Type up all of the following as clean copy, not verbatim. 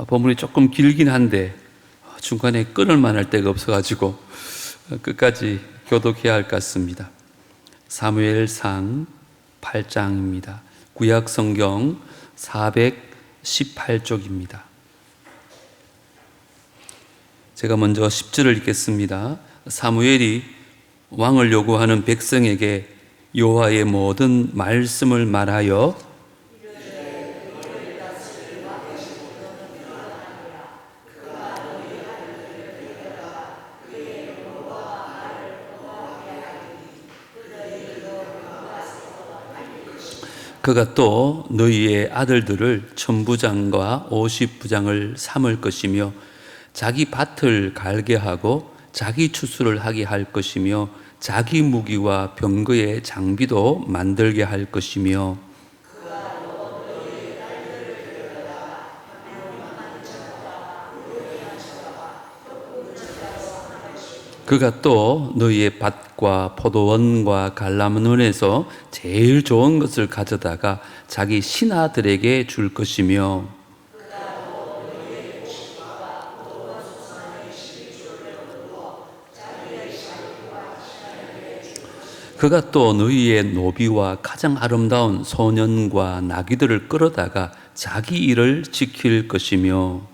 본문이 조금 길긴 한데 중간에 끊을 만할 데가 없어가지고 끝까지 교독해야 할 것 같습니다. 사무엘상 8장입니다. 구약 성경 418쪽입니다. 제가 먼저 10절을 읽겠습니다. 사무엘이 왕을 요구하는 백성에게 여호와의 모든 말씀을 말하여 그가 또 너희의 아들들을 천부장과 오십부장을 삼을 것이며 자기 밭을 갈게 하고 자기 추수를 하게 할 것이며 자기 무기와 병거의 장비도 만들게 할 것이며 그가 또 너희의 밭과 포도원과 갈라문원에서 제일 좋은 것을 가져다가 자기 신하들에게 줄 것이며 그가 또 너희의 노비와 가장 아름다운 소년과 나귀들을 끌어다가 자기 일을 지킬 것이며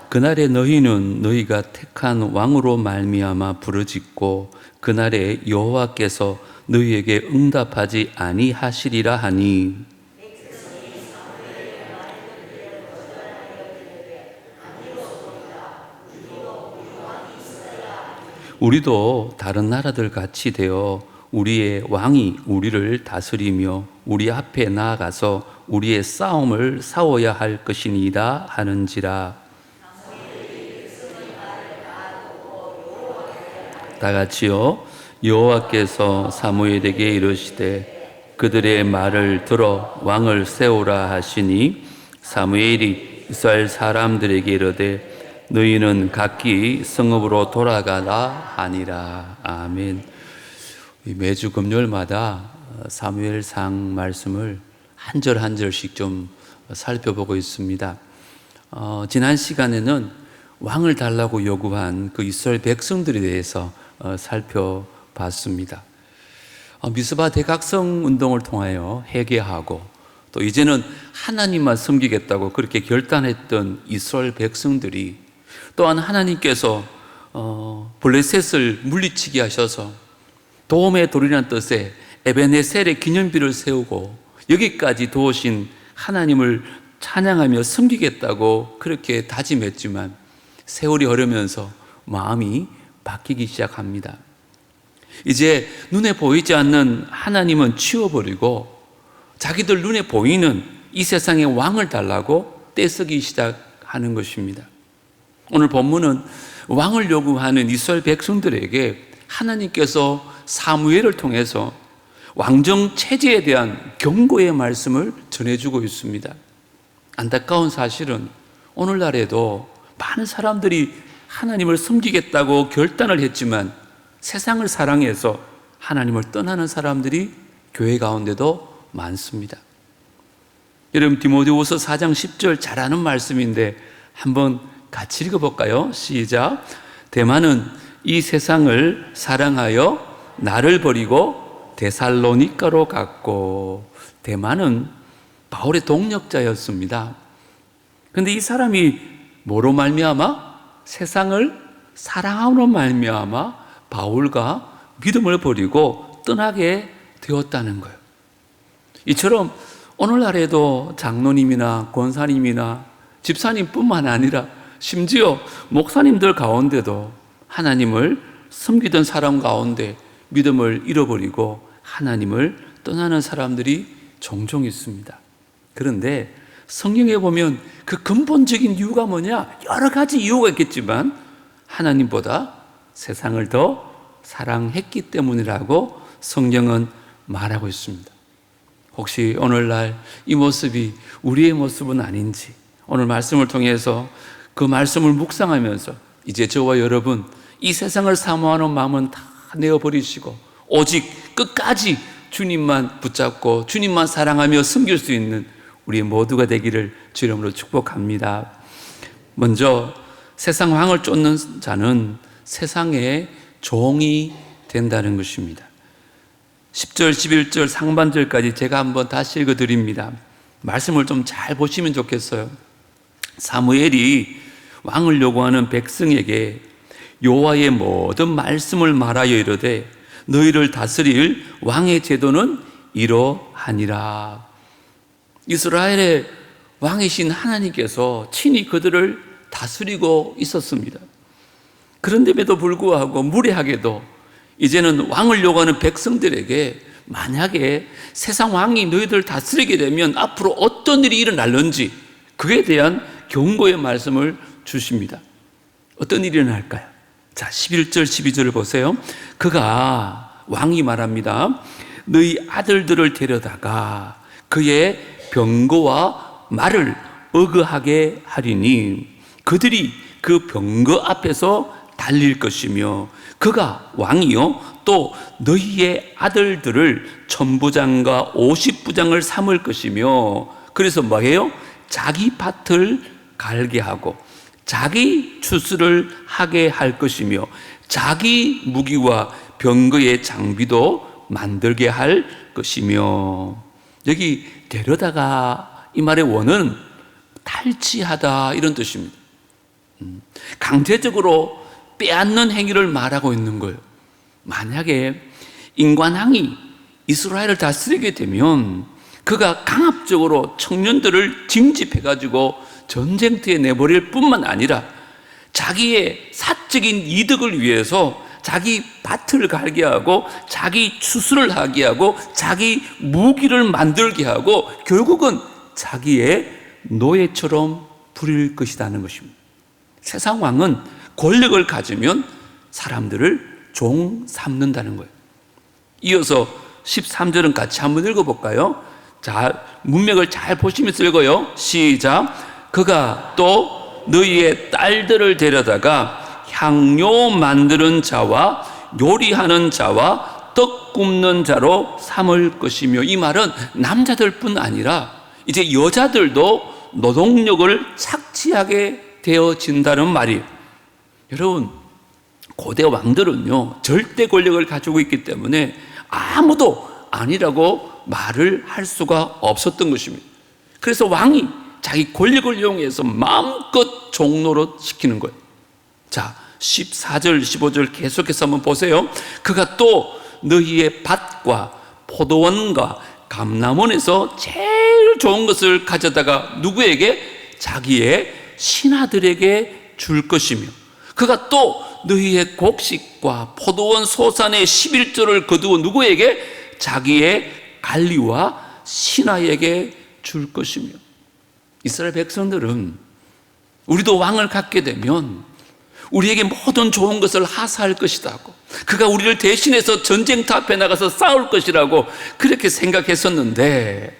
그날에 너희는 너희가 택한 왕으로 말미암아 부르짖고 그날에 여호와께서 너희에게 응답하지 아니하시리라 하니 우리도 다른 나라들 같이 되어 우리의 왕이 우리를 다스리며 우리 앞에 나아가서 우리의 싸움을 싸워야 할 것이니이다 하는지라. 다 같이요. 여호와께서 사무엘에게 이르시되 그들의 말을 들어 왕을 세우라 하시니 사무엘이 이스라엘 사람들에게 이르되 너희는 각기 성읍으로 돌아가라 하니라. 아멘. 매주 금요일마다 사무엘상 말씀을 한 절 한 절씩 좀 살펴보고 있습니다. 지난 시간에는 왕을 달라고 요구한 그 이스라엘 백성들에 대해서 살펴봤습니다. 미스바 대각성 운동을 통하여 회개하고 또 이제는 하나님만 섬기겠다고 그렇게 결단했던 이스라엘 백성들이 또한 하나님께서 블레셋을 물리치게 하셔서 도움의 돌이라는 뜻의 에베네셀의 기념비를 세우고 여기까지 도우신 하나님을 찬양하며 섬기겠다고 그렇게 다짐했지만 세월이 흐르면서 마음이 바뀌기 시작합니다. 이제 눈에 보이지 않는 하나님은 치워버리고 자기들 눈에 보이는 이 세상의 왕을 달라고 떼쓰기 시작하는 것입니다. 오늘 본문은 왕을 요구하는 이스라엘 백성들에게 하나님께서 사무엘을 통해서 왕정 체제에 대한 경고의 말씀을 전해주고 있습니다. 안타까운 사실은 오늘날에도 많은 사람들이 하나님을 섬기겠다고 결단을 했지만 세상을 사랑해서 하나님을 떠나는 사람들이 교회 가운데도 많습니다. 여러분 디모데후서 4장 10절 잘 아는 말씀인데 한번 같이 읽어볼까요? 시작. 대만은 이 세상을 사랑하여 나를 버리고 데살로니가로 갔고. 대만은 바울의 동역자였습니다. 그런데 이 사람이 뭐로 말미암아? 세상을 사랑함으로 말미암아 바울과 믿음을 버리고 떠나게 되었다는 거예요. 이처럼 오늘날에도 장로님이나 권사님이나 집사님뿐만 아니라 심지어 목사님들 가운데도 하나님을 섬기던 사람 가운데 믿음을 잃어버리고 하나님을 떠나는 사람들이 종종 있습니다. 그런데 성경에 보면 그 근본적인 이유가 뭐냐? 여러 가지 이유가 있겠지만 하나님보다 세상을 더 사랑했기 때문이라고 성경은 말하고 있습니다. 혹시 오늘날 이 모습이 우리의 모습은 아닌지 오늘 말씀을 통해서 그 말씀을 묵상하면서 이제 저와 여러분 이 세상을 사모하는 마음은 다 내어버리시고 오직 끝까지 주님만 붙잡고 주님만 사랑하며 섬길 수 있는 우리 모두가 되기를 주 이름으로 축복합니다. 먼저 세상 왕을 쫓는 자는 세상의 종이 된다는 것입니다. 10절, 11절 상반절까지 제가 한번 다시 읽어드립니다. 말씀을 좀 잘 보시면 좋겠어요. 사무엘이 왕을 요구하는 백성에게 여호와의 모든 말씀을 말하여 이르되 너희를 다스릴 왕의 제도는 이러하니라. 이스라엘의 왕이신 하나님께서 친히 그들을 다스리고 있었습니다. 그런데에도 불구하고 무례하게도 이제는 왕을 요구하는 백성들에게 만약에 세상 왕이 너희들 다스리게 되면 앞으로 어떤 일이 일어날는지 그에 대한 경고의 말씀을 주십니다. 어떤 일이 일어날까요? 자, 11절 12절을 보세요. 그가 왕이 말합니다. 너희 아들들을 데려다가 그의 병거와 말을 어거하게 하리니 그들이 그 병거 앞에서 달릴 것이며 그가 왕이요 또 너희의 아들들을 천부장과 50부장을 삼을 것이며 그래서 뭐예요? 자기 밭을 갈게 하고 자기 추수를 하게 할 것이며 자기 무기와 병거의 장비도 만들게 할 것이며 여기 데려다가 이 말의 원은 탈취하다 이런 뜻입니다. 강제적으로 빼앗는 행위를 말하고 있는 거예요. 만약에 인관왕이 이스라엘을 다스리게 되면 그가 강압적으로 청년들을 징집해가지고 전쟁터에 내버릴 뿐만 아니라 자기의 사적인 이득을 위해서 자기 밭을 갈게 하고 자기 추수를 하게 하고 자기 무기를 만들게 하고 결국은 자기의 노예처럼 부릴 것이라는 것입니다. 세상 왕은 권력을 가지면 사람들을 종 삼는다는 거예요. 이어서 13절은 같이 한번 읽어볼까요? 자, 문맥을 잘 보시면서 읽어요. 시작. 그가 또 너희의 딸들을 데려다가 향료 만드는 자와 요리하는 자와 떡 굽는 자로 삼을 것이며 이 말은 남자들뿐 아니라 이제 여자들도 노동력을 착취하게 되어진다는 말이에요. 여러분, 고대 왕들은요 절대 권력을 가지고 있기 때문에 아무도 아니라고 말을 할 수가 없었던 것입니다. 그래서 왕이 자기 권력을 이용해서 마음껏 종노릇 시키는 거예요. 자, 14절 15절 계속해서 한번 보세요. 그가 또 너희의 밭과 포도원과 감람원에서 제일 좋은 것을 가져다가 누구에게? 자기의 신하들에게 줄 것이며 그가 또 너희의 곡식과 포도원 소산의 11조를 거두어 누구에게? 자기의 관리와 신하에게 줄 것이며 이스라엘 백성들은 우리도 왕을 갖게 되면 우리에게 모든 좋은 것을 하사할 것이라고 그가 우리를 대신해서 전쟁터 앞에 나가서 싸울 것이라고 그렇게 생각했었는데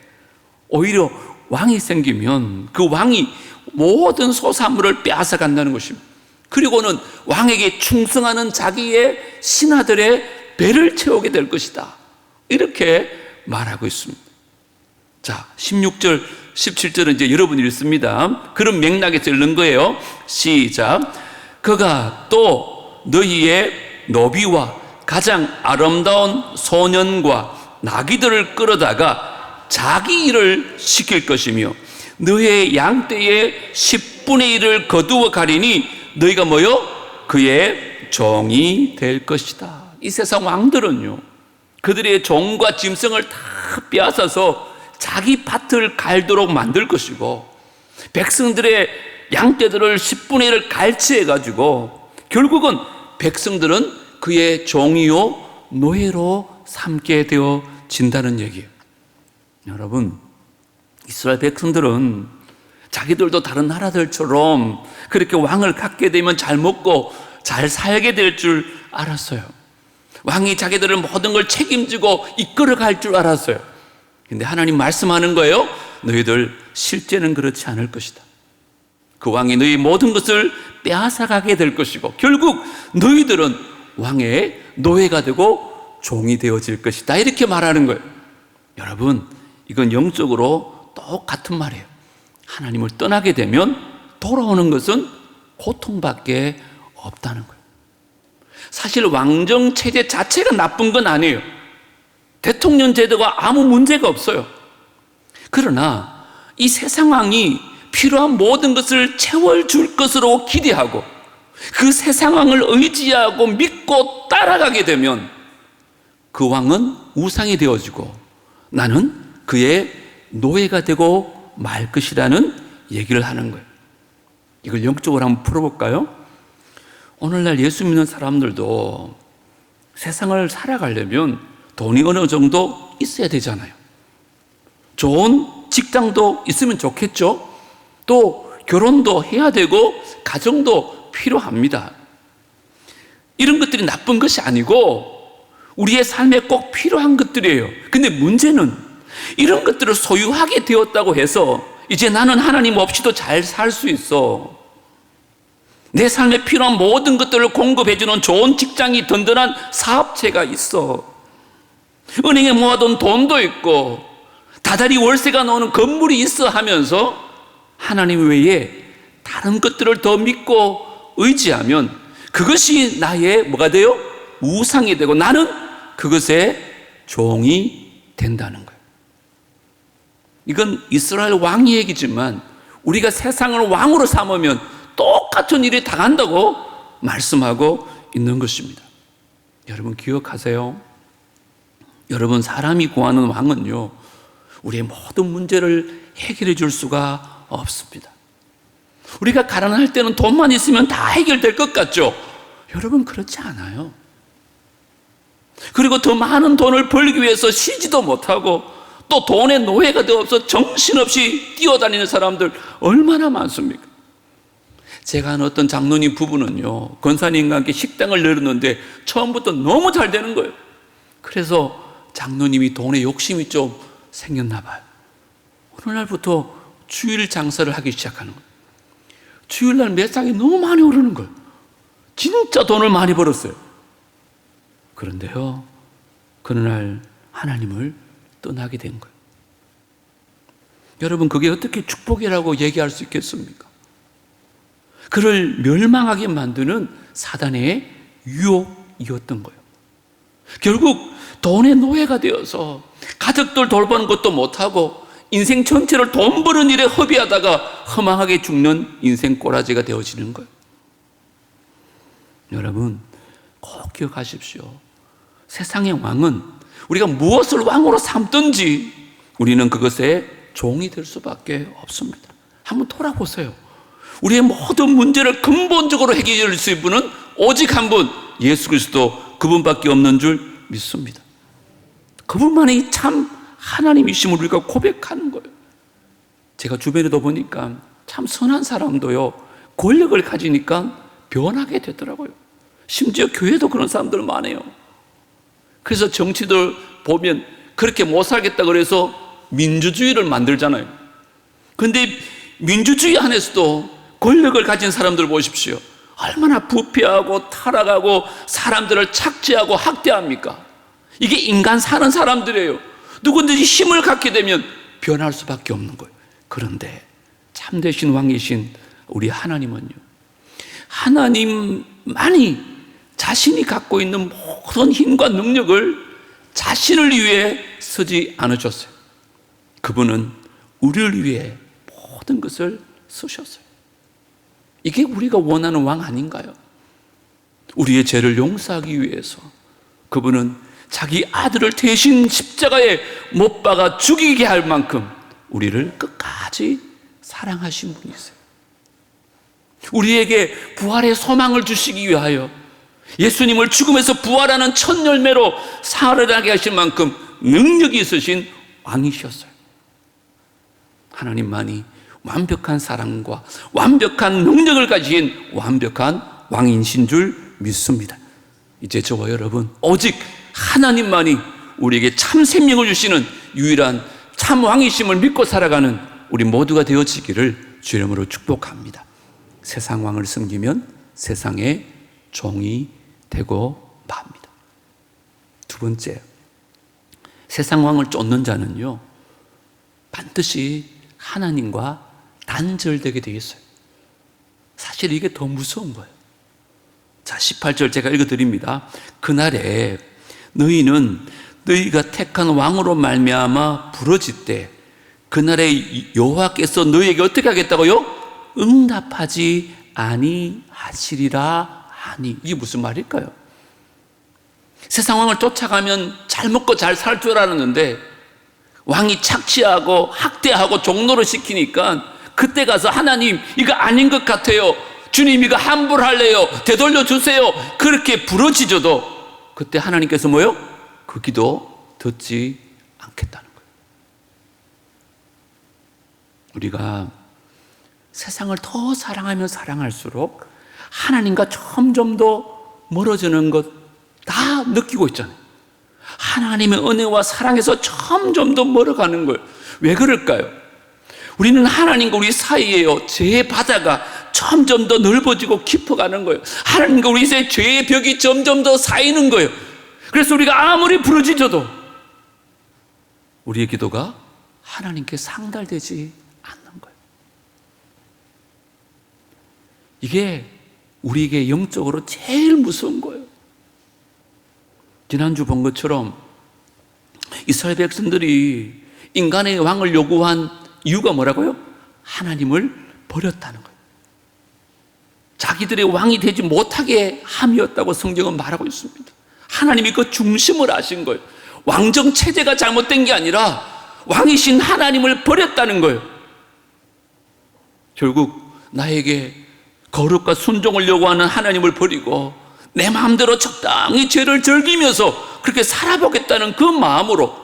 오히려 왕이 생기면 그 왕이 모든 소산물을 빼앗아 간다는 것입니다. 그리고는 왕에게 충성하는 자기의 신하들의 배를 채우게 될 것이다. 이렇게 말하고 있습니다. 자, 16절, 17절은 이제 여러분이 읽습니다. 그런 맥락에서 읽는 거예요. 시작. 그가 또 너희의 노비와 가장 아름다운 소년과 나귀들을 끌어다가 자기 일을 시킬 것이며 너희의 양떼의 10분의 1을 거두어 가리니 너희가 뭐요? 그의 종이 될 것이다. 이 세상 왕들은요 그들의 종과 짐승을 다 빼앗아서 자기 밭을 갈도록 만들 것이고 백성들의 양떼들을 10분의 1을 갈취해가지고 결국은 백성들은 그의 종이요 노예로 삼게 되어진다는 얘기예요. 여러분, 이스라엘 백성들은 자기들도 다른 나라들처럼 그렇게 왕을 갖게 되면 잘 먹고 잘 살게 될 줄 알았어요. 왕이 자기들을 모든 걸 책임지고 이끌어갈 줄 알았어요. 근데 하나님 말씀하는 거예요. 너희들 실제는 그렇지 않을 것이다. 그 왕이 너희 모든 것을 빼앗아가게 될 것이고 결국 너희들은 왕의 노예가 되고 종이 되어질 것이다. 이렇게 말하는 거예요. 여러분, 이건 영적으로 똑같은 말이에요. 하나님을 떠나게 되면 돌아오는 것은 고통밖에 없다는 거예요. 사실 왕정 체제 자체가 나쁜 건 아니에요. 대통령 제도가 아무 문제가 없어요. 그러나 이 세상 왕이 필요한 모든 것을 채워줄 것으로 기대하고 그 세상 왕을 의지하고 믿고 따라가게 되면 그 왕은 우상이 되어지고 나는 그의 노예가 되고 말 것이라는 얘기를 하는 거예요. 이걸 영적으로 한번 풀어볼까요? 오늘날 예수 믿는 사람들도 세상을 살아가려면 돈이 어느 정도 있어야 되잖아요. 좋은 직장도 있으면 좋겠죠. 또 결혼도 해야 되고 가정도 필요합니다. 이런 것들이 나쁜 것이 아니고 우리의 삶에 꼭 필요한 것들이에요. 근데 문제는 이런 것들을 소유하게 되었다고 해서 이제 나는 하나님 없이도 잘 살 수 있어. 내 삶에 필요한 모든 것들을 공급해주는 좋은 직장이, 든든한 사업체가 있어. 은행에 모아둔 돈도 있고 다달이 월세가 나오는 건물이 있어 하면서 하나님 외에 다른 것들을 더 믿고 의지하면 그것이 나의 뭐가 돼요? 우상이 되고 나는 그것의 종이 된다는 거예요. 이건 이스라엘 왕의 얘기지만 우리가 세상을 왕으로 삼으면 똑같은 일이 당한다고 말씀하고 있는 것입니다. 여러분 기억하세요. 여러분, 사람이 구하는 왕은요, 우리의 모든 문제를 해결해 줄 수가 없습니다. 우리가 가난할 때는 돈만 있으면 다 해결될 것 같죠? 여러분, 그렇지 않아요. 그리고 더 많은 돈을 벌기 위해서 쉬지도 못하고 또 돈의 노예가 되어서 정신없이 뛰어다니는 사람들 얼마나 많습니까? 제가 아는 어떤 장로님 부부는요, 권사님과 함께 식당을 열었는데 처음부터 너무 잘 되는 거예요. 그래서 장로님이 돈에 욕심이 좀 생겼나 봐요. 어느 날부터 주일 장사를 하기 시작하는 거예요. 주일날 매상이 너무 많이 오르는 거예요. 진짜 돈을 많이 벌었어요. 그런데요, 그느 날 하나님을 떠나게 된 거예요. 여러분, 그게 어떻게 축복이라고 얘기할 수 있겠습니까? 그를 멸망하게 만드는 사단의 유혹이었던 거예요. 결국 돈의 노예가 되어서 가족들 돌보는 것도 못하고 인생 전체를 돈 버는 일에 허비하다가 허망하게 죽는 인생 꼬라지가 되어지는 거예요. 여러분, 꼭 기억하십시오. 세상의 왕은 우리가 무엇을 왕으로 삼든지 우리는 그것의 종이 될 수밖에 없습니다. 한번 돌아보세요. 우리의 모든 문제를 근본적으로 해결할 수 있는 분은 오직 한 분, 예수 그리스도, 그분밖에 없는 줄 믿습니다. 그분만이 참 하나님이심을 우리가 고백하는 거예요. 제가 주변에도 보니까 참 선한 사람도요, 권력을 가지니까 변하게 되더라고요. 심지어 교회도 그런 사람들 많아요. 그래서 정치들 보면 그렇게 못 살겠다 그래서 민주주의를 만들잖아요. 그런데 민주주의 안에서도 권력을 가진 사람들 보십시오. 얼마나 부패하고 타락하고 사람들을 착취하고 학대합니까? 이게 인간 사는 사람들이에요. 누구든지 힘을 갖게 되면 변할 수밖에 없는 거예요. 그런데 참되신 왕이신 우리 하나님은요, 하나님만이 자신이 갖고 있는 모든 힘과 능력을 자신을 위해 쓰지 않으셨어요. 그분은 우리를 위해 모든 것을 쓰셨어요. 이게 우리가 원하는 왕 아닌가요? 우리의 죄를 용서하기 위해서 그분은 자기 아들을 대신 십자가에 못 박아 죽이게 할 만큼 우리를 끝까지 사랑하신 분이세요. 우리에게 부활의 소망을 주시기 위하여 예수님을 죽음에서 부활하는 첫 열매로 살아나게 하신 만큼 능력이 있으신 왕이셨어요. 하나님만이 완벽한 사랑과 완벽한 능력을 가진 완벽한 왕이신 줄 믿습니다. 이제 저와 여러분, 오직 하나님만이 우리에게 참 생명을 주시는 유일한 참 왕이심을 믿고 살아가는 우리 모두가 되어지기를 주 이름으로 축복합니다. 세상 왕을 섬기면 세상의 종이 되고 맙니다. 두 번째, 세상 왕을 쫓는 자는요, 반드시 하나님과 단절되게 되어 있어요. 사실 이게 더 무서운 거예요. 자, 18절 제가 읽어드립니다. 그날에 너희는 너희가 택한 왕으로 말미암아 부러질 때 그날에 여호와께서 너희에게 어떻게 하겠다고요? 응답하지 아니하시리라 하니. 이게 무슨 말일까요? 세상 왕을 쫓아가면 잘 먹고 잘 살 줄 알았는데 왕이 착취하고 학대하고 종노릇 시키니까 그때 가서 하나님 이거 아닌 것 같아요, 주님 이거 환불할래요, 되돌려 주세요, 그렇게 부러지져도 그때 하나님께서 뭐요? 그 기도 듣지 않겠다는 거예요. 우리가 세상을 더 사랑하면 사랑할수록 하나님과 점점 더 멀어지는 것 다 느끼고 있잖아요. 하나님의 은혜와 사랑에서 점점 더 멀어가는 거예요. 왜 그럴까요? 우리는 하나님과 우리 사이에요, 죄의 바다가 점점 더 넓어지고 깊어가는 거예요. 하나님과 우리 사이에 죄의 벽이 점점 더 쌓이는 거예요. 그래서 우리가 아무리 부러지져도 우리의 기도가 하나님께 상달되지 않는 거예요. 이게 우리에게 영적으로 제일 무서운 거예요. 지난주 본 것처럼 이스라엘 백성들이 인간의 왕을 요구한 이유가 뭐라고요? 하나님을 버렸다는 거예요. 자기들의 왕이 되지 못하게 함이었다고 성경은 말하고 있습니다. 하나님이 그 중심을 아신 거예요. 왕정 체제가 잘못된 게 아니라 왕이신 하나님을 버렸다는 거예요. 결국 나에게 거룩과 순종을 요구하는 하나님을 버리고 내 마음대로 적당히 죄를 즐기면서 그렇게 살아보겠다는 그 마음으로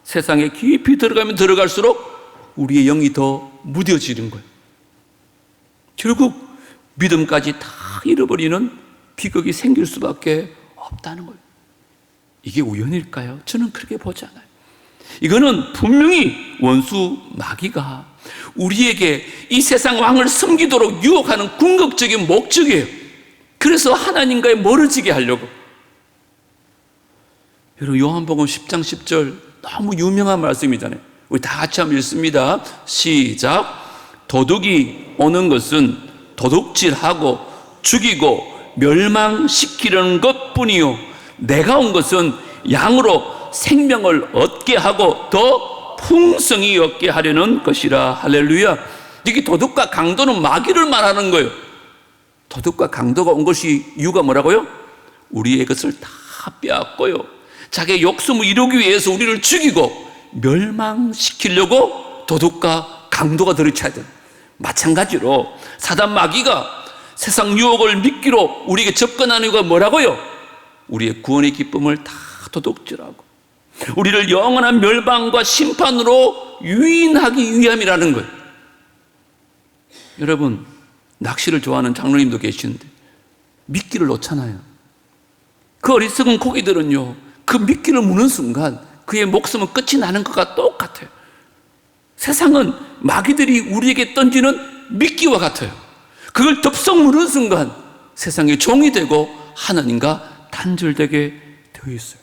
세상에 깊이 들어가면 들어갈수록 우리의 영이 더 무뎌지는 거예요. 결국 믿음까지 다 잃어버리는 비극이 생길 수밖에 없다는 거예요. 이게 우연일까요? 저는 그렇게 보지 않아요. 이거는 분명히 원수 마귀가 우리에게 이 세상 왕을 섬기도록 유혹하는 궁극적인 목적이에요. 그래서 하나님과의 멀어지게 하려고. 여러분, 요한복음 10장 10절 너무 유명한 말씀이잖아요. 우리 다 같이 한번 읽습니다. 시작. 도둑이 오는 것은 도둑질하고 죽이고 멸망시키려는 것뿐이요 내가 온 것은 양으로 생명을 얻게 하고 더 풍성히 얻게 하려는 것이라. 할렐루야. 여기 도둑과 강도는 마귀를 말하는 거예요. 도둑과 강도가 온 것이 이유가 뭐라고요? 우리의 것을 다 빼앗고요, 자기의 욕심을 이루기 위해서 우리를 죽이고 멸망시키려고 도둑과 강도가 들이쳐야 돼요. 마찬가지로 사단 마귀가 세상 유혹을 미끼로 우리에게 접근하는 이유가 뭐라고요? 우리의 구원의 기쁨을 다 도둑질하고 우리를 영원한 멸망과 심판으로 유인하기 위함이라는 거예요. 여러분, 낚시를 좋아하는 장로님도 계시는데 미끼를 놓잖아요. 그 어리석은 고기들은요, 그 미끼를 무는 순간 그의 목숨은 끝이 나는 것과 똑같아요. 세상은 마귀들이 우리에게 던지는 미끼와 같아요. 그걸 덥석 무는 순간 세상의 종이 되고 하나님과 단절되게 되어 있어요.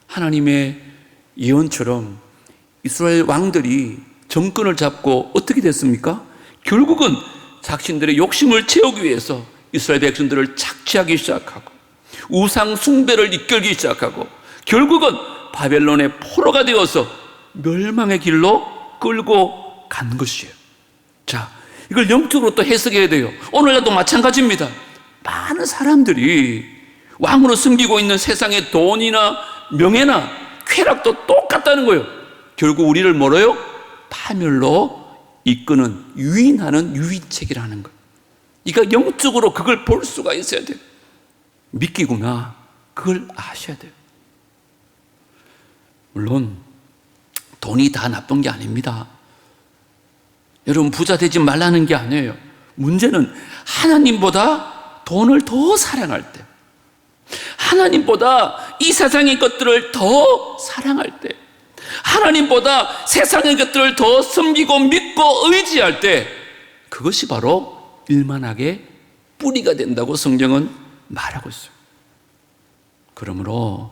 하나님의 예언처럼 이스라엘 왕들이 정권을 잡고 어떻게 됐습니까? 결국은 자신들의 욕심을 채우기 위해서 이스라엘 백성들을 착취하기 시작하고 우상 숭배를 이끌기 시작하고 결국은 바벨론의 포로가 되어서 멸망의 길로 끌고 간 것이에요. 자, 이걸 영적으로 또 해석해야 돼요. 오늘날도 마찬가지입니다. 많은 사람들이 왕으로 숨기고 있는 세상의 돈이나 명예나 쾌락도 똑같다는 거예요. 결국 우리를 뭐로요? 파멸로 이끄는, 유인하는 유인책이라는 거예요. 그러니까 영적으로 그걸 볼 수가 있어야 돼요. 미끼구나, 그걸 아셔야 돼요. 물론 돈이 다 나쁜 게 아닙니다. 여러분, 부자 되지 말라는 게 아니에요. 문제는 하나님보다 돈을 더 사랑할 때, 하나님보다 이 세상의 것들을 더 사랑할 때, 하나님보다 세상의 것들을 더 섬기고 믿고 의지할 때, 그것이 바로 일만하게 뿌리가 된다고 성경은 말하고 있어요. 그러므로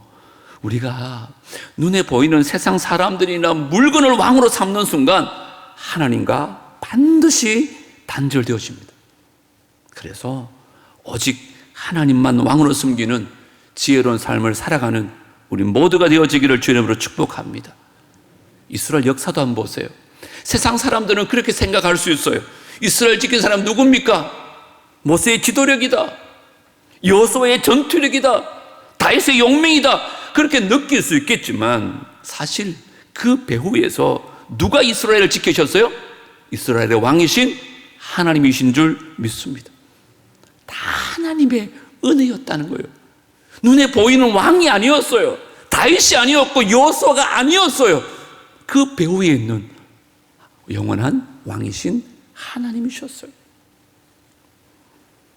우리가 눈에 보이는 세상 사람들이나 물건을 왕으로 삼는 순간 하나님과 반드시 단절되어집니다. 그래서 오직 하나님만 왕으로 섬기는 지혜로운 삶을 살아가는 우리 모두가 되어지기를 주의 이름으로 축복합니다. 이스라엘 역사도 한번 보세요. 세상 사람들은 그렇게 생각할 수 있어요. 이스라엘 지킨 사람 누굽니까? 모세의 지도력이다, 여호수아의 전투력이다, 다윗의 용맹이다, 그렇게 느낄 수 있겠지만 사실 그 배후에서 누가 이스라엘을 지키셨어요? 이스라엘의 왕이신 하나님이신 줄 믿습니다. 다 하나님의 은혜였다는 거예요. 눈에 보이는 왕이 아니었어요. 다윗이 아니었고 여호수아가 아니었어요. 그 배후에 있는 영원한 왕이신 하나님이셨어요.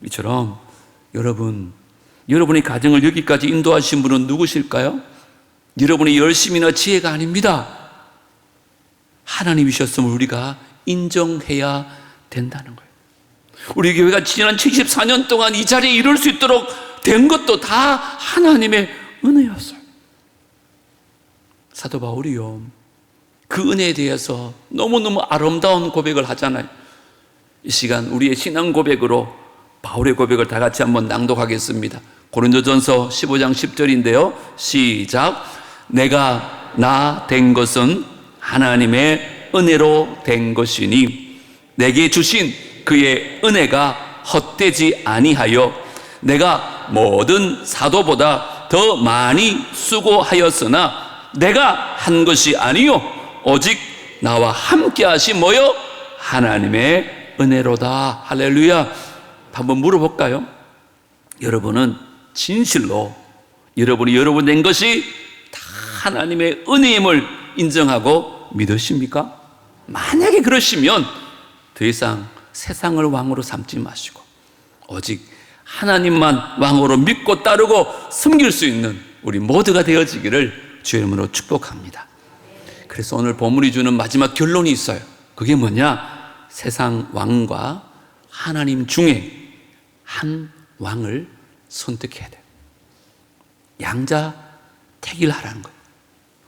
이처럼 여러분의 가정을 여기까지 인도하신 분은 누구실까요? 여러분의 열심이나 지혜가 아닙니다. 하나님이셨음을 우리가 인정해야 된다는 거예요. 우리 교회가 지난 74년 동안 이 자리에 이룰 수 있도록 된 것도 다 하나님의 은혜였어요. 사도 바울이요, 그 은혜에 대해서 너무너무 아름다운 고백을 하잖아요. 이 시간 우리의 신앙 고백으로 바울의 고백을 다 같이 한번 낭독하겠습니다. 고린도전서 15장 10절인데요. 시작. 내가 나 된 것은 하나님의 은혜로 된 것이니 내게 주신 그의 은혜가 헛되지 아니하여 내가 모든 사도보다 더 많이 수고하였으나 내가 한 것이 아니요 오직 나와 함께 하신 뭐요? 하나님의 은혜로다. 할렐루야. 한번 물어볼까요? 여러분은 진실로 여러분이 여러분 된 것이 다 하나님의 은혜임을 인정하고 믿으십니까? 만약에 그러시면 더 이상 세상을 왕으로 삼지 마시고 오직 하나님만 왕으로 믿고 따르고 섬길 수 있는 우리 모두가 되어지기를 주의 이름으로 축복합니다. 그래서 오늘 본문이 주는 마지막 결론이 있어요. 그게 뭐냐? 세상 왕과 하나님 중에 한 왕을 선택해야 돼요. 양자택일하라는 거예요.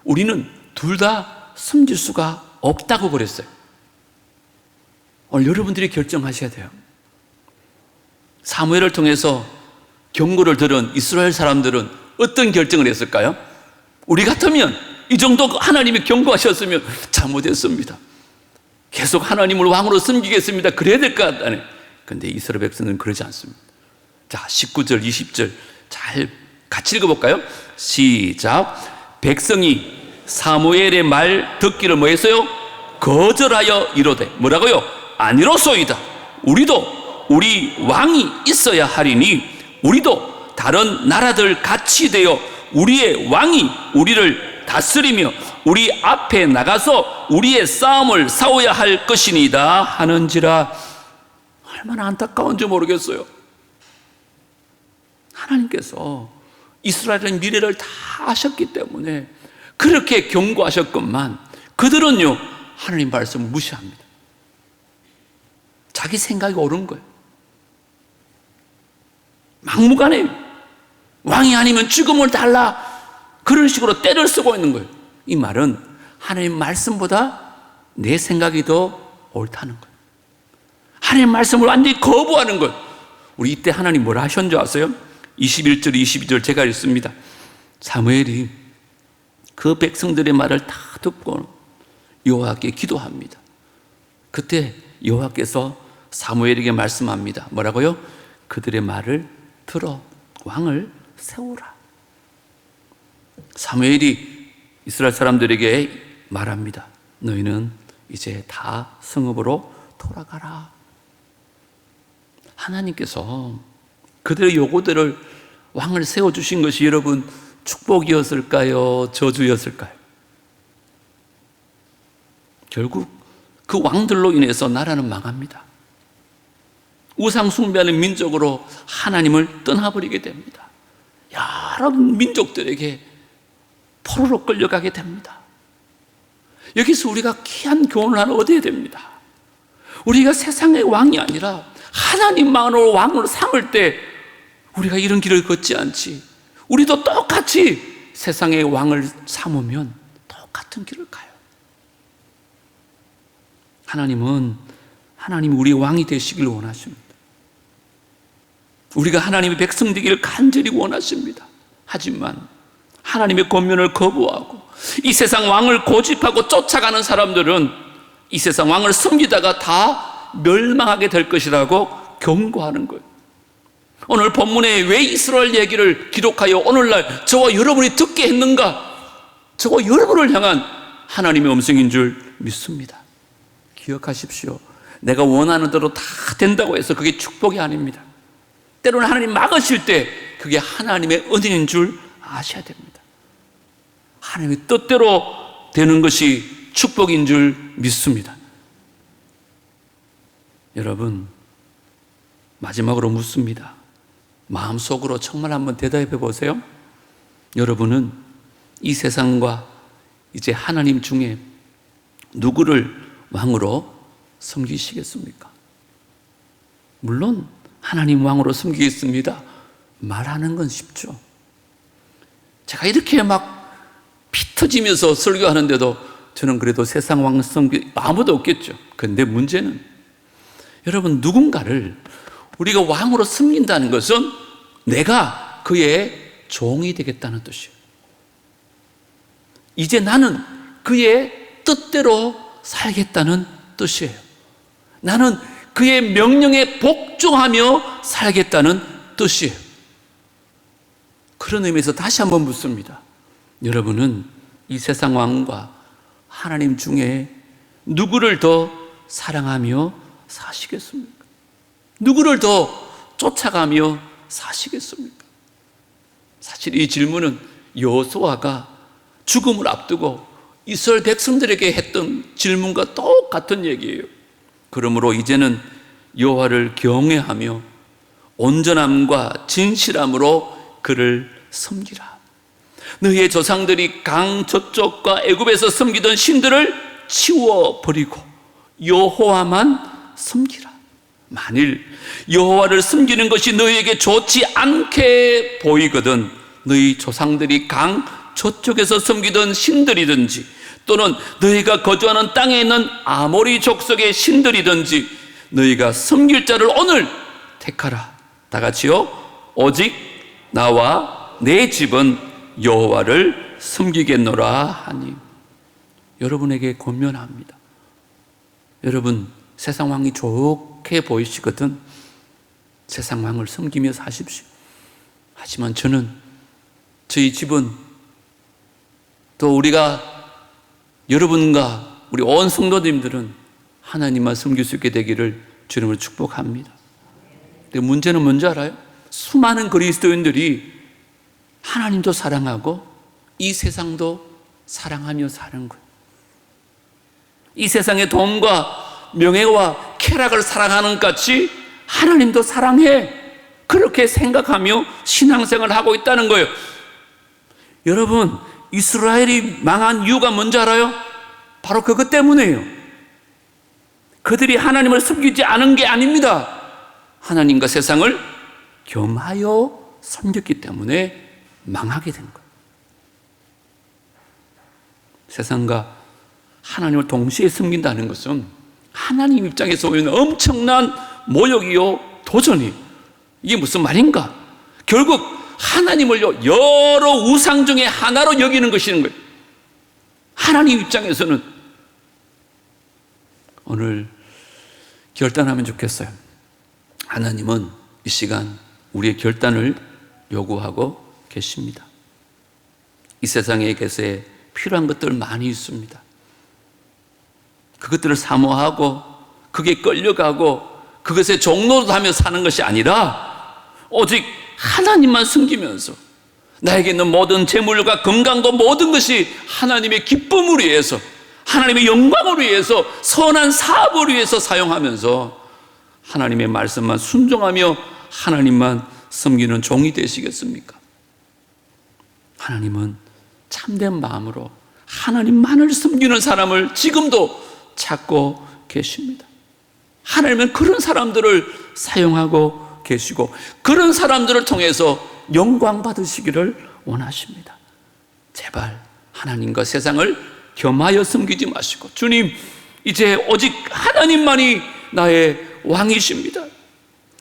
우리는 둘 다 섬길 수가 없다고 그랬어요. 오늘 여러분들이 결정하셔야 돼요. 사무엘을 통해서 경고를 들은 이스라엘 사람들은 어떤 결정을 했을까요? 우리 같으면 이 정도 하나님이 경고하셨으면 잘못했습니다. 계속 하나님을 왕으로 섬기겠습니다. 그래야 될 것 같다네. 그런데 이스라엘 백성은 그러지 않습니다. 자, 19절, 20절 잘 같이 읽어볼까요? 시작. 백성이 사무엘의 말 듣기를 뭐 했어요? 거절하여 이르되 뭐라고요? 아니로소이다. 우리도 우리 왕이 있어야 하리니 우리도 다른 나라들 같이 되어 우리의 왕이 우리를 다스리며 우리 앞에 나가서 우리의 싸움을 싸워야 할 것이니다 하는지라. 얼마나 안타까운지 모르겠어요. 하나님께서 이스라엘의 미래를 다 아셨기 때문에 그렇게 경고하셨건만 그들은요 하나님 말씀을 무시합니다. 자기 생각이 옳은 거예요. 막무가내 왕이 아니면 죽음을 달라 그런 식으로 때를 쓰고 있는 거예요. 이 말은 하나님 말씀보다 내 생각이 더 옳다는 거예요. 하나님 말씀을 완전히 거부하는 거예요. 우리 이때 하나님 뭐라 하셨는지 아세요? 21절 22절 제가 읽습니다. 사무엘이 그 백성들의 말을 다 듣고 여호와께 기도합니다. 그때 여호와께서 사무엘에게 말씀합니다. 뭐라고요? 그들의 말을 들어 왕을 세우라. 사무엘이 이스라엘 사람들에게 말합니다. 너희는 이제 다 성읍으로 돌아가라. 하나님께서 그들의 요구들을 왕을 세워주신 것이 여러분 축복이었을까요? 저주였을까요? 결국 그 왕들로 인해서 나라는 망합니다. 우상 숭배하는 민족으로 하나님을 떠나버리게 됩니다. 여러 민족들에게 포로로 끌려가게 됩니다. 여기서 우리가 귀한 교훈을 하나 얻어야 됩니다. 우리가 세상의 왕이 아니라 하나님만으로 왕으로 삼을 때 우리가 이런 길을 걷지 않지. 우리도 똑같이 세상의 왕을 삼으면 똑같은 길을 가요. 하나님이 우리의 왕이 되시길 원하십니다. 우리가 하나님의 백성 되기를 간절히 원하십니다. 하지만 하나님의 권면을 거부하고 이 세상 왕을 고집하고 쫓아가는 사람들은 이 세상 왕을 섬기다가 다 멸망하게 될 것이라고 경고하는 거예요. 오늘 본문에 왜 이스라엘 얘기를 기록하여 오늘날 저와 여러분이 듣게 했는가? 저와 여러분을 향한 하나님의 음성인 줄 믿습니다. 기억하십시오. 내가 원하는 대로 다 된다고 해서 그게 축복이 아닙니다. 때로는 하나님 막으실 때 그게 하나님의 은혜인 줄 아셔야 됩니다. 하나님의 뜻대로 되는 것이 축복인 줄 믿습니다. 여러분, 마지막으로 묻습니다. 마음속으로 정말 한번 대답해 보세요. 여러분은 이 세상과 이제 하나님 중에 누구를 왕으로 섬기시겠습니까? 물론 하나님 왕으로 섬기겠습니다. 말하는 건 쉽죠. 제가 이렇게 막 피 터지면서 설교하는데도 저는 그래도 세상 왕 섬기 아무도 없겠죠. 그런데 문제는 여러분, 누군가를 우리가 왕으로 섬긴다는 것은 내가 그의 종이 되겠다는 뜻이에요. 이제 나는 그의 뜻대로 살겠다는 뜻이에요. 나는 그의 명령에 복종하며 살겠다는 뜻이에요. 그런 의미에서 다시 한번 묻습니다. 여러분은 이 세상 왕과 하나님 중에 누구를 더 사랑하며 사시겠습니까? 누구를 더 쫓아가며 사시겠습니까? 사실 이 질문은 여호수아가 죽음을 앞두고 이스라엘 백성들에게 했던 질문과 똑같은 얘기예요. 그러므로 이제는 여호와를 경외하며 온전함과 진실함으로 그를 섬기라. 너희의 조상들이 강 저쪽과 애굽에서 섬기던 신들을 치워버리고 여호와만 섬기라. 만일 여호와를 섬기는 것이 너희에게 좋지 않게 보이거든 너희 조상들이 강 저쪽에서 섬기던 신들이든지 또는 너희가 거주하는 땅에 있는 아모리 족속의 신들이든지 너희가 섬길 자를 오늘 택하라. 다 같이요. 오직 나와 내 집은 여호와를 섬기겠노라 하니. 여러분에게 권면합니다. 여러분, 세상 왕이 좋게 보이시거든 세상 왕을 섬기며 사십시오. 하지만 저희 집은 또 우리가 여러분과 우리 온 성도님들은 하나님만 섬길 수 있게 되기를 주님을 축복합니다. 근데 문제는 뭔지 알아요? 수많은 그리스도인들이 하나님도 사랑하고 이 세상도 사랑하며 사는 거예요. 이 세상의 돈과 명예와 쾌락을 사랑하는 것 같이 하나님도 사랑해. 그렇게 생각하며 신앙생활을 하고 있다는 거예요. 여러분, 이스라엘이 망한 이유가 뭔지 알아요? 바로 그것 때문이에요. 그들이 하나님을 섬기지 않은 게 아닙니다. 하나님과 세상을 겸하여 섬겼기 때문에 망하게 된 거예요. 세상과 하나님을 동시에 섬긴다는 것은 하나님 입장에서 보면 엄청난 모욕이요 도전이. 이게 무슨 말인가? 결국 하나님을요 여러 우상 중에 하나로 여기는 것인 거예요. 하나님 입장에서는. 오늘 결단하면 좋겠어요. 하나님은 이 시간 우리의 결단을 요구하고 계십니다. 이 세상에 계세 필요한 것들 많이 있습니다. 그것들을 사모하고 그게 끌려가고 그것에 종노릇하며 사는 것이 아니라 오직 하나님만 섬기면서 나에게 있는 모든 재물과 건강도 모든 것이 하나님의 기쁨을 위해서 하나님의 영광을 위해서 선한 사업을 위해서 사용하면서 하나님의 말씀만 순종하며 하나님만 섬기는 종이 되시겠습니까? 하나님은 참된 마음으로 하나님만을 섬기는 사람을 지금도 찾고 계십니다. 하나님은 그런 사람들을 사용하고 계시고 그런 사람들을 통해서 영광 받으시기를 원하십니다. 제발 하나님과 세상을 겸하여 섬기지 마시고, 주님, 이제 오직 하나님만이 나의 왕이십니다.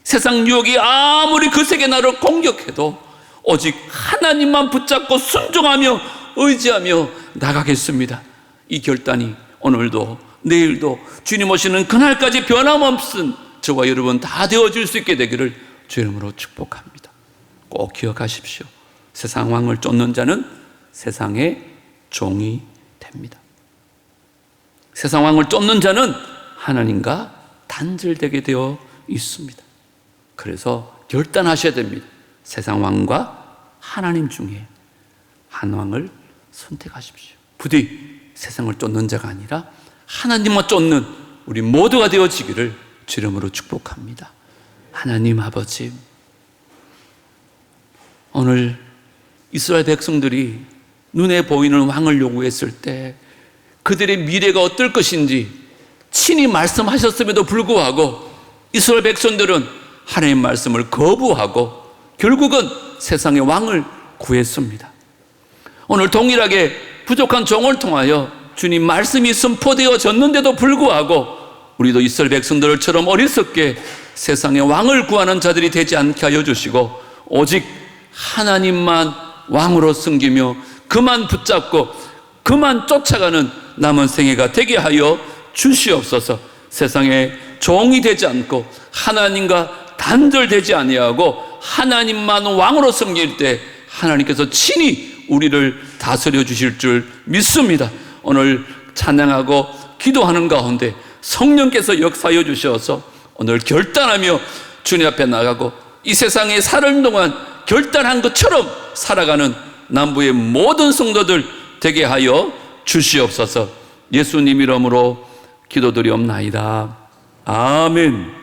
세상 유혹이 아무리 거세게 나를 공격해도 오직 하나님만 붙잡고 순종하며 의지하며 나가겠습니다. 이 결단이 오늘도 내일도 주님 오시는 그날까지 변함없은 저와 여러분 다 되어질 수 있게 되기를 주 이름으로 축복합니다. 꼭 기억하십시오. 세상 왕을 쫓는 자는 세상의 종이 됩니다. 세상 왕을 쫓는 자는 하나님과 단절되게 되어 있습니다. 그래서 결단하셔야 됩니다. 세상 왕과 하나님 중에 한 왕을 선택하십시오. 부디 세상을 쫓는 자가 아니라 하나님만 쫓는 우리 모두가 되어지기를 주 이름으로 축복합니다. 하나님 아버지, 오늘 이스라엘 백성들이 눈에 보이는 왕을 요구했을 때 그들의 미래가 어떨 것인지 친히 말씀하셨음에도 불구하고 이스라엘 백성들은 하나님의 말씀을 거부하고 결국은 세상의 왕을 구했습니다. 오늘 동일하게 부족한 종을 통하여 주님 말씀이 선포되어졌는데도 불구하고 우리도 이스라엘 백성들처럼 어리석게 세상의 왕을 구하는 자들이 되지 않게 하여 주시고 오직 하나님만 왕으로 섬기며 그만 붙잡고 그만 쫓아가는 남은 생애가 되게 하여 주시옵소서. 세상의 종이 되지 않고 하나님과 단절되지 아니하고 하나님만 왕으로 섬길 때 하나님께서 친히 우리를 다스려 주실 줄 믿습니다. 오늘 찬양하고 기도하는 가운데 성령께서 역사하여 주셔서 오늘 결단하며 주님 앞에 나가고 이 세상에 사는 동안 결단한 것처럼 살아가는 남부의 모든 성도들 되게 하여 주시옵소서. 예수님 이름으로 기도드리옵나이다. 아멘.